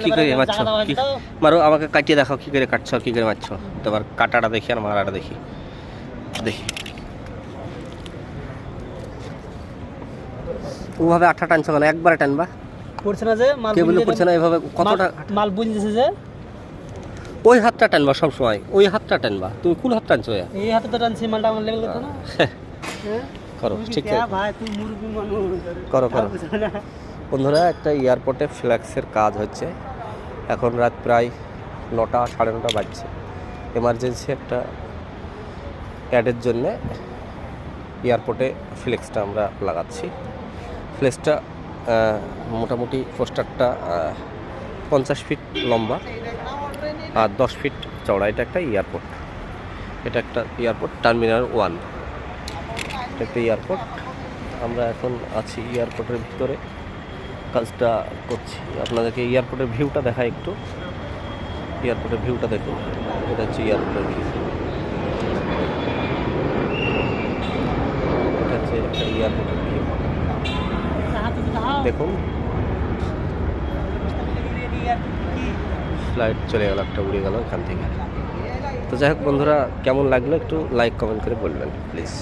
কি করে মারছো? মারো, আমাকে কাটিয়ে দেখাও কি করে কাটছো, কি করে মারছো। তোমার কাটাটা দেখি আর মারাটা দেখি। দেখি ওভাবে আঠা টানছো কেন? একবারে টানবা। পড়ছে না যে মাল কেবল পড়ছে না এভাবে। কতটা মাল বুঝতেছে যে ওই হাতটা টানবা সব সময়, ওই হাতটা টানবা। তুমি কোন হাত টানছো? এই হাতে তো টানছি, মালটা আমার লেগে যেত না। করো ঠিক আছে, ভাই তুই মুরগি মানুষ করো করো। বন্ধুরা, একটা এয়ারপোর্টে ফ্ল্যাক্সের কাজ হচ্ছে। এখন রাত প্রায় 9টা 9:30 বাজছে। এমার্জেন্সি একটা অ্যাডের জন্যে এয়ারপোর্টে ফ্লেক্সটা আমরা লাগাচ্ছি। ফ্লেক্সটা মোটামুটি পোস্টারটা 50 ফিট লম্বা আর 10 ফিট চওড়া। এটা একটা এয়ারপোর্ট, এটা একটা এয়ারপোর্ট টার্মিনাল 1। এটা একটা এয়ারপোর্ট। আমরা এখন আছি এয়ারপোর্টের ভিতরে, কাজটা করছি। আপনাদেরকে এয়ারপোর্টের ভিউটা দেখাই একটু। এয়ারপোর্টের ভিউটা দেখুন, এটা হচ্ছে এয়ারপোর্টের ভিউ। এটা হচ্ছে একটা এয়ারপোর্টের ভিউ, দেখুন। ফ্লাইট চলে গেল, একটা উড়ে গেল এখান থেকে। তো যাই হোক বন্ধুরা, কেমন লাগলো একটু লাইক কমেন্ট করে বলবেন প্লিজ।